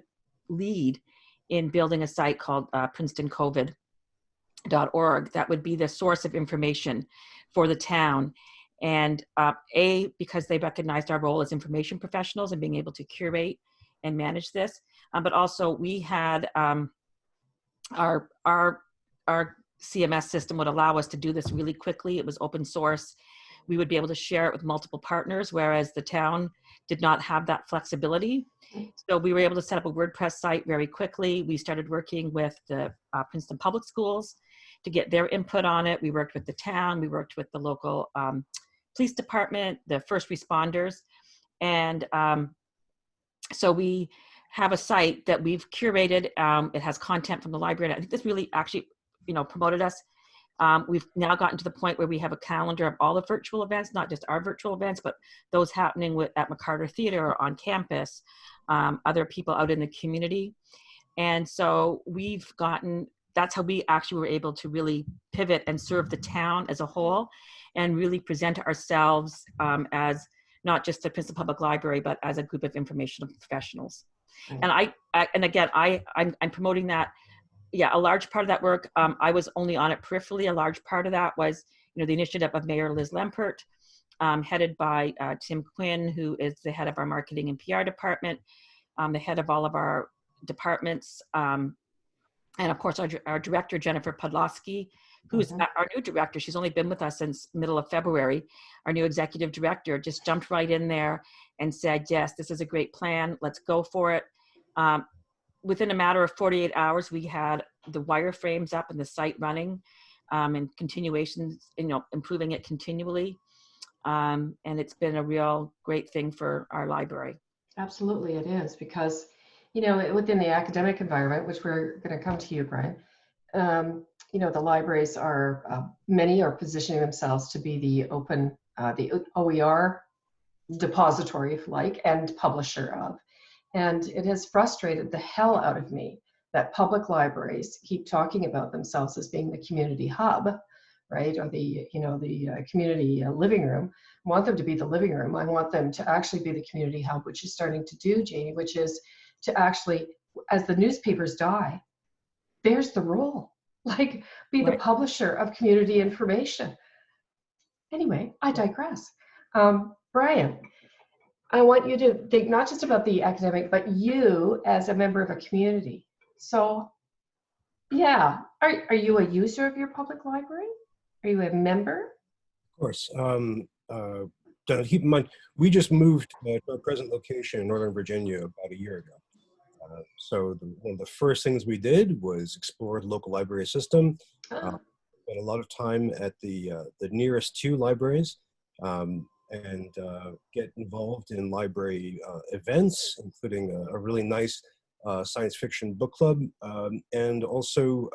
lead in building a site called PrincetonCovid.org that would be the source of information for the town. And because they recognized our role as information professionals and being able to curate and manage this, but also we had our CMS system would allow us to do this really quickly. It was open source. We would be able to share it with multiple partners, whereas the town did not have that flexibility. So we were able to set up a WordPress site very quickly. We started working with the Princeton Public Schools to get their input on it. We worked with the town. We worked with the local police department, the first responders. And so we have a site that we've curated. It has content from the library. And I think this really actually, you know, promoted us. We've now gotten to the point where we have a calendar of all the virtual events, not just our virtual events, but those happening at McCarter Theater or on campus, other people out in the community. And so that's how we actually were able to really pivot and serve the town as a whole and really present ourselves as not just the Princeton Public Library, but as a group of informational professionals. And I'm promoting that. Yeah, a large part of that work, I was only on it peripherally. A large part of that was, you know, the initiative of Mayor Liz Lempert, headed by Tim Quinn, who is the head of our marketing and PR department, the head of all of our departments, and of course our director, Jennifer Podlosky, who's our new director. She's only been with us since middle of February. Our new executive director just jumped right in there and said, yes, this is a great plan. Let's go for it. Within a matter of 48 hours, we had the wireframes up and the site running, and continuations, you know, improving it continually. And it's been a real great thing for our library. Absolutely, it is, because, you know, within the academic environment, which we're going to come to you, Bryan, you know, the libraries are, many are positioning themselves to be the open, the OER depository, if you like, and publisher of. And it has frustrated the hell out of me that public libraries keep talking about themselves as being the community hub, right? Or the, you know, the community living room. I want them to be the living room. I want them to actually be the community hub, which is starting to do, Janie, which is to actually, as the newspapers die, there's the role. Like, be the publisher of community information. Anyway, I digress. Bryan, I want you to think not just about the academic, but you as a member of a community. So, yeah, are you a user of your public library? Are you a member? Of course. Keep in mind, we just moved to our present location in Northern Virginia about a year ago. So one of the first things we did was explore the local library system. Spent a lot of time at the nearest two libraries, and get involved in library events, including a really nice science fiction book club, and also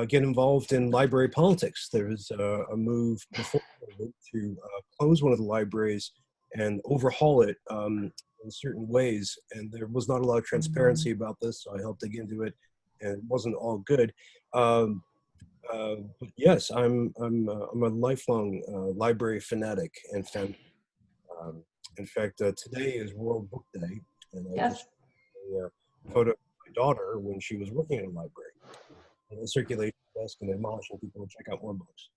get involved in library politics. There was a move before to close one of the libraries and overhaul it in certain ways, and there was not a lot of transparency about this, so I helped dig into it, and it wasn't all good. But yes, I'm a lifelong library fanatic and fan. In fact, today is World Book Day, and I just took a photo of my daughter when she was working in a library, and a circulation desk, and admonishing people to check out more books.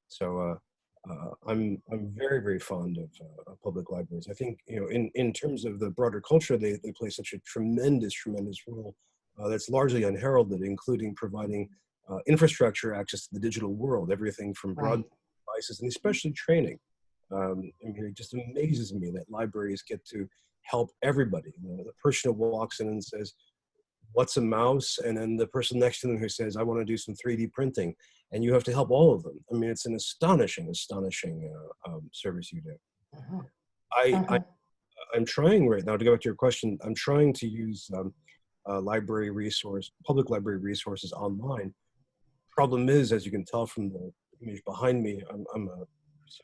So I'm very, very fond of public libraries. I think, you know, in terms of the broader culture, they play such a tremendous role that's largely unheralded, including providing infrastructure access to the digital world, everything from broad devices and especially training. I mean, it just amazes me that libraries get to help everybody. You know, the person who walks in and says, "What's a mouse?" and then the person next to them who says, "I want to do some 3D printing," and you have to help all of them. I mean, it's an astonishing service you do. Uh-huh. I'm trying right now, to go back to your question, I'm trying to use public library resources online. Problem is, as you can tell from the image behind me, I'm a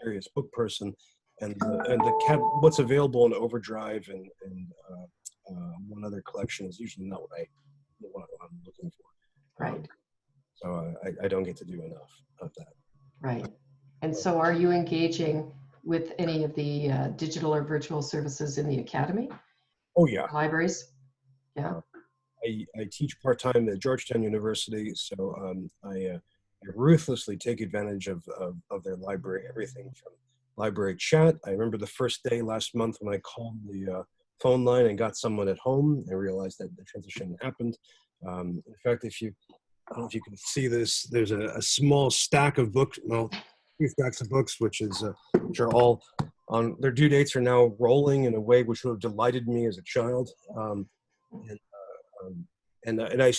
serious book person, and what's available in Overdrive and one other collection is usually not what I'm looking for. Right. So I don't get to do enough of that. Right. And so are you engaging with any of the digital or virtual services in the academy? Oh, yeah. Libraries? Yeah. I teach part-time at Georgetown University, so I ruthlessly take advantage of their library, everything from library chat. I remember the first day last month when I called the phone line and got someone at home. I realized that the transition happened. In fact, I don't know if you can see this, there's a small stack of books, well, 2 stacks of books, which are all on, their due dates are now rolling in a way which would have delighted me as a child. And I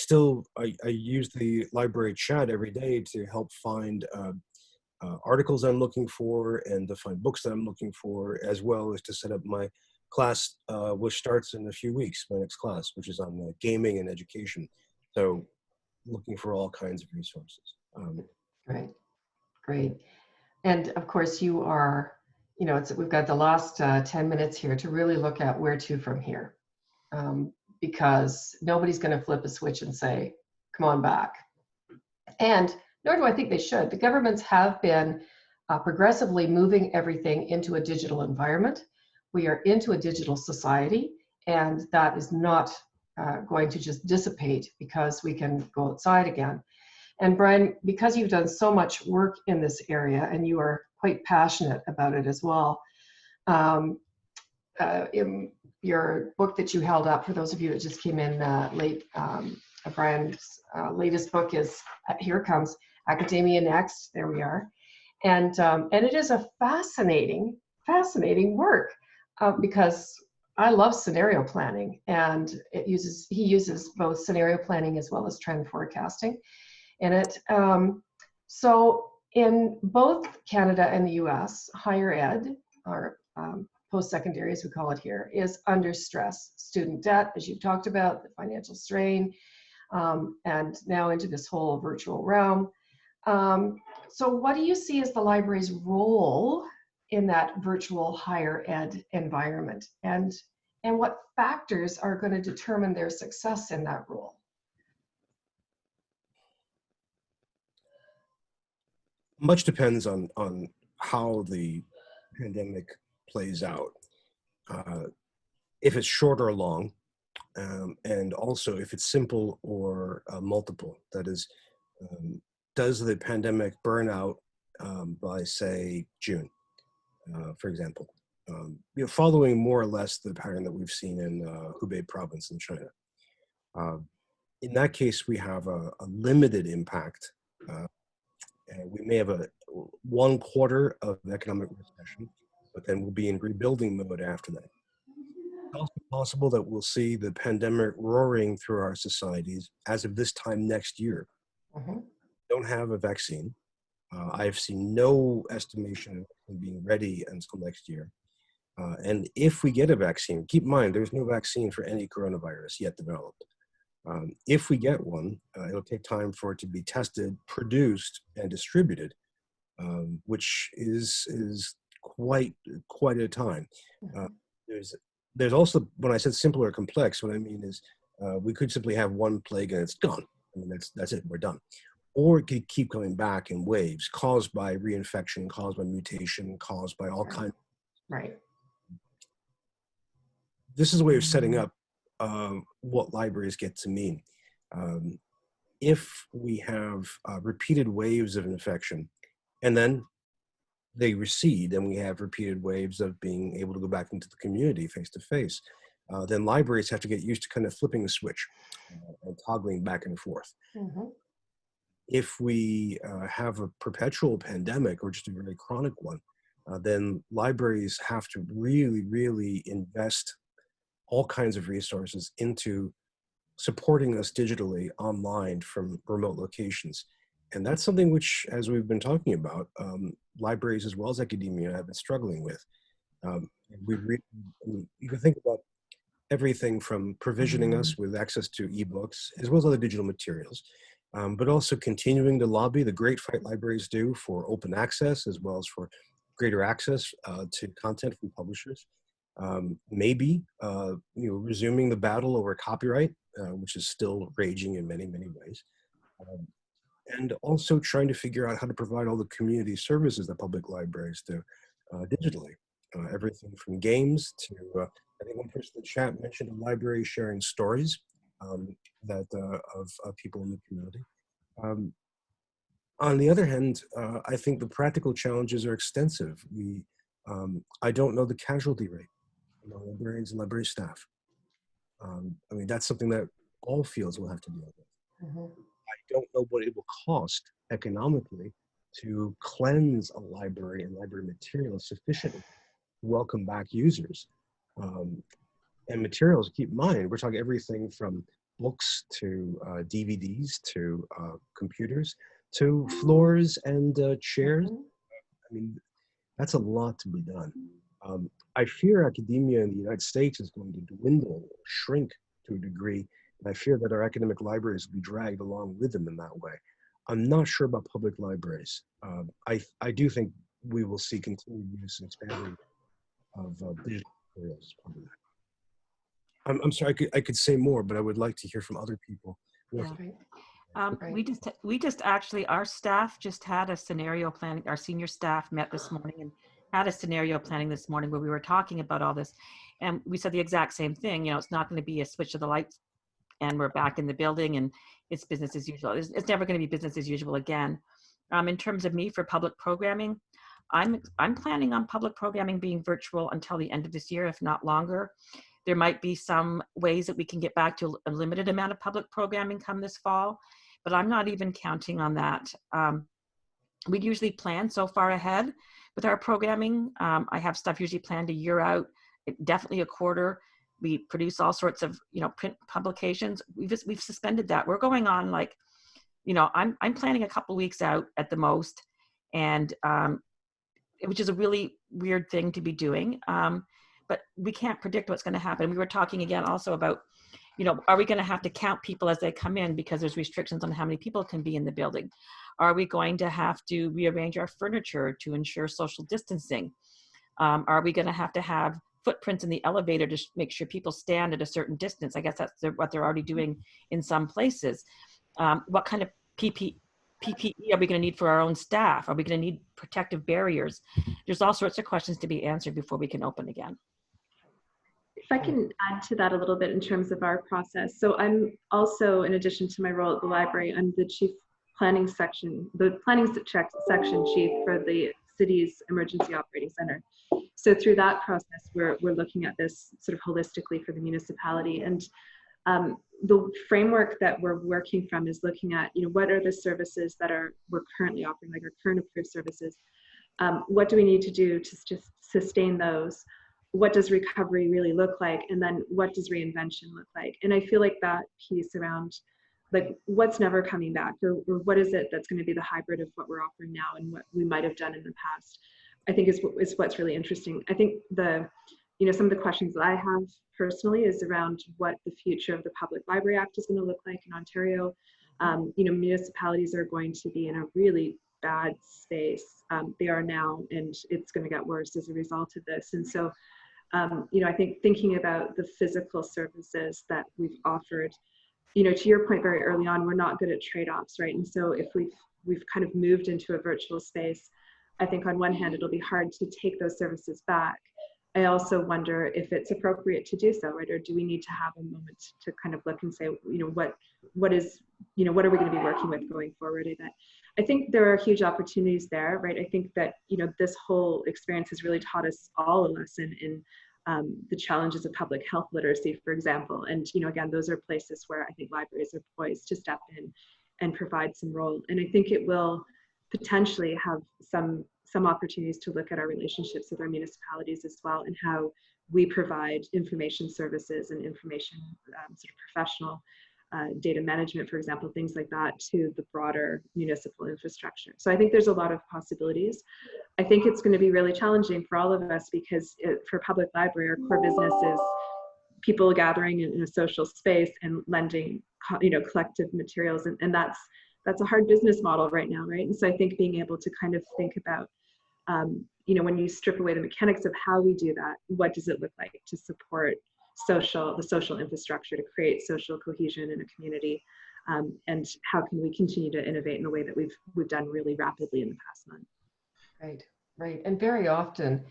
use the library chat every day to help find articles I'm looking for and to find books that I'm looking for, as well as to set up my class, which starts in a few weeks, my next class, which is on gaming and education. So looking for all kinds of resources. Great. And of course you are, you know, we've got the last 10 minutes here to really look at where to from here. Because nobody's going to flip a switch and say, come on back. And nor do I think they should. The governments have been progressively moving everything into a digital environment. We are into a digital society, and that is not going to just dissipate because we can go outside again. And Bryan, because you've done so much work in this area and you are quite passionate about it as well, in your book that you held up, for those of you that just came in late, Bryan's latest book is, here it comes, Academia Next, there we are. And it is a fascinating work because I love scenario planning, and he uses both scenario planning as well as trend forecasting in it. So in both Canada and the US, higher ed, or post-secondary as we call it here, is under stress. Student debt, as you've talked about, the financial strain, and now into this whole virtual realm. So what do you see as the library's role in that virtual higher ed environment? And what factors are going to determine their success in that role? Much depends on how the pandemic plays out. If it's short or long, and also if it's simple or multiple. That is, does the pandemic burn out by, say, June, for example? Following more or less the pattern that we've seen in Hubei province in China. In that case, we have a limited impact. And we may have a 1 quarter of economic recession, but then we'll be in rebuilding mode after that. It's also possible that we'll see the pandemic roaring through our societies as of this time next year. Don't have a vaccine. I have seen no estimation of being ready until next year. And if we get a vaccine, keep in mind, there's no vaccine for any coronavirus yet developed. If we get one, it'll take time for it to be tested, produced, and distributed, which is quite a time. There's also, when I said simple or complex, what I mean is we could simply have one plague and it's gone. I mean, that's it, we're done. Or it could keep coming back in waves caused by reinfection, caused by mutation, caused by all kinds. Right. This is a way of setting up what libraries get to mean. If we have repeated waves of infection, and then they recede and we have repeated waves of being able to go back into the community face to face, then libraries have to get used to kind of flipping the switch and toggling back and forth. Mhm. If we have a perpetual pandemic or just a very chronic one, then libraries have to really, really invest all kinds of resources into supporting us digitally online from remote locations. And that's something which, as we've been talking about, libraries as well as academia have been struggling with. You can think about everything from provisioning us with access to ebooks, as well as other digital materials, but also continuing to lobby the great fight libraries do for open access, as well as for greater access to content from publishers. Maybe resuming the battle over copyright, which is still raging in many, many ways. And also trying to figure out how to provide all the community services that public libraries do digitally. Everything from games to, I think one person in the chat mentioned a library sharing stories that of people in the community. On the other hand, I think the practical challenges are extensive. I don't know the casualty rate among librarians and library staff. I mean, that's something that all fields will have to deal with. Mhm. I don't know what it will cost economically to cleanse a library and library materials sufficiently to welcome back users. And materials, keep in mind, we're talking everything from books to DVDs to computers to floors and chairs. Mhm. I mean, that's a lot to be done. I fear academia in the United States is going to dwindle or shrink to a degree. And I fear that our academic libraries will be dragged along with them in that way. I'm not sure about public libraries. I do think we will see continued use and expanding of digital materials as part of that. I'm sorry, I could say more, but I would like to hear from other people. Yeah. Right. We just actually, our staff just had a scenario planning. Our senior staff met this morning and had a scenario planning this morning where we were talking about all this. And we said the exact same thing. You know, it's not going to be a switch of the lights and we're back in the building and it's business as usual. It's never going to be business as usual again. In terms of me for public programming, I'm planning on public programming being virtual until the end of this year, if not longer. There might be some ways that we can get back to a limited amount of public programming come this fall, but I'm not even counting on that. We usually plan so far ahead with our programming. I have stuff usually planned a year out, definitely a quarter. We produce all sorts of, print publications. We've suspended that. We're going on like, I'm planning a couple weeks out at the most, and which is a really weird thing to be doing. But we can't predict what's going to happen. We were talking again also about, are we going to have to count people as they come in because there's restrictions on how many people can be in the building? Are we going to have to rearrange our furniture to ensure social distancing? Are we going to have footprints in the elevator to make sure people stand at a certain distance? I guess that's what they're already doing in some places. What kind of PPE are we going to need for our own staff? Are we going to need protective barriers? There's all sorts of questions to be answered before we can open again. If I can add to that a little bit in terms of our process. So I'm also, in addition to my role at the library, I'm the chief planning section, section chief for the city's emergency operating center. So through that process, we're looking at this sort of holistically for the municipality. And the framework that we're working from is looking at, what are the services that we're currently offering, like our current approved services. What do we need to do to just sustain those? What does recovery really look like? And then what does reinvention look like? And I feel like that piece around like what's never coming back, or what is it that's going to be the hybrid of what we're offering now and what we might have done in the past, I think is what's really interesting. I think some of the questions that I have personally is around what the future of the Public Library Act is going to look like in Ontario. Municipalities are going to be in a really bad space. They are now, and it's going to get worse as a result of this. And so, I think thinking about the physical services that we've offered, to your point very early on, we're not good at trade-offs, right? And so if we've kind of moved into a virtual space, I think on one hand, it'll be hard to take those services back. I also wonder if it's appropriate to do so, right? Or do we need to have a moment to kind of look and say, what are we going to be working with going forward? I think there are huge opportunities there, right? I think that, this whole experience has really taught us all a lesson in the challenges of public health literacy, for example. And, again, those are places where I think libraries are poised to step in and provide some role. And I think it will potentially have some opportunities to look at our relationships with our municipalities as well, and how we provide information services and information sort of professional data management, for example, things like that, to the broader municipal infrastructure. So I think there's a lot of possibilities. I think it's going to be really challenging for all of us, because for public library, our core business is people gathering in a social space and lending, collective materials, and that's a hard business model right now, right? And so I think being able to kind of think about, when you strip away the mechanics of how we do that, what does it look like to support the social infrastructure, to create social cohesion in a community, and how can we continue to innovate in a way that we've done really rapidly in the past month. Right. And very often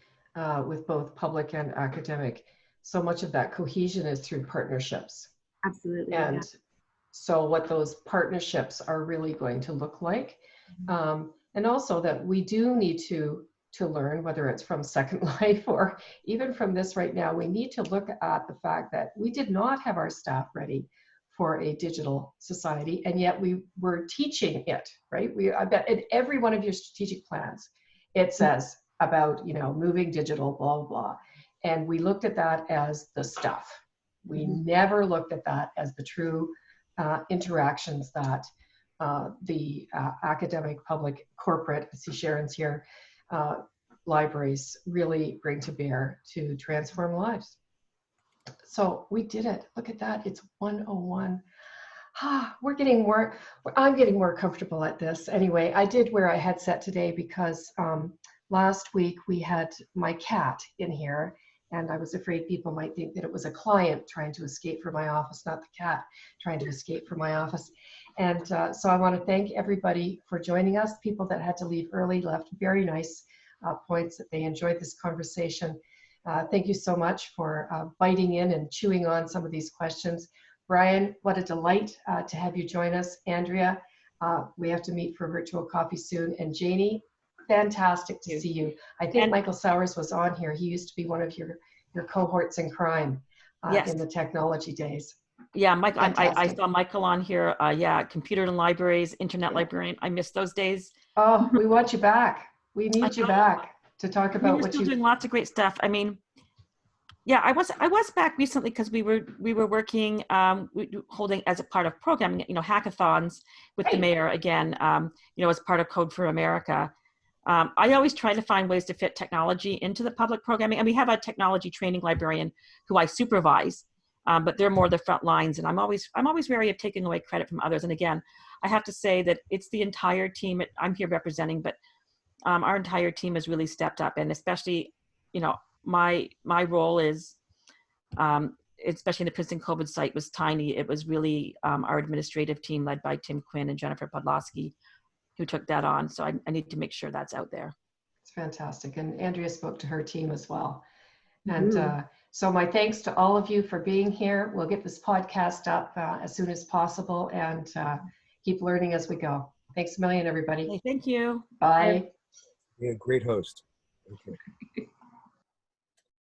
with both public and academic, so much of that cohesion is through partnerships. Absolutely. And so what those partnerships are really going to look like, and also that we do need to learn, whether it's from Second Life or even from this right now, we need to look at the fact that we did not have our staff ready for a digital society, and yet we were teaching it, right? I bet in every one of your strategic plans, it says about, moving digital, blah, blah, blah. And we looked at that as the stuff. We never looked at that as the true interactions that the academic, public, corporate, I see Sharon's here, libraries really bring to bear to transform lives. So we did it. Look at that. It's 1:01. I'm getting more comfortable at this. Anyway, I did wear a headset today because last week we had my cat in here, and I was afraid people might think that it was a client trying to escape from my office, not the cat trying to escape from my office. And so I want to thank everybody for joining us. People that had to leave early left very nice points that they enjoyed this conversation. Thank you so much for biting in and chewing on some of these questions. Bryan, what a delight to have you join us. Andrea, we have to meet for a virtual coffee soon. And Janie, fantastic to see you. I think Michael Sowers was on here. He used to be one of your cohorts in crime in the technology days. Yeah, Mike, I saw Michael on here. Computer and libraries, internet librarian. I missed those days. Oh, we want you back. We need you back to talk about what you're doing lots of great stuff. I mean, yeah, I was back recently because we were working holding as a part of programming, hackathons with the mayor again, as part of Code for America. I always try to find ways to fit technology into the public programming, and we have a technology training librarian who I supervise, but they're more the front lines, and I'm always wary of taking away credit from others. And again, I have to say that it's the entire team I'm here representing, but our entire team has really stepped up, and especially, my role is, especially in the Princeton COVID site, was tiny. It was really our administrative team led by Tim Quinn and Jennifer Podlosky who took that on. So I need to make sure that's out there. It's fantastic. And Andrea spoke to her team as well. And so my thanks to all of you for being here. We'll get this podcast up as soon as possible, and keep learning as we go. Thanks a million, everybody. Thank you. Bye. You're a great host. Thank you.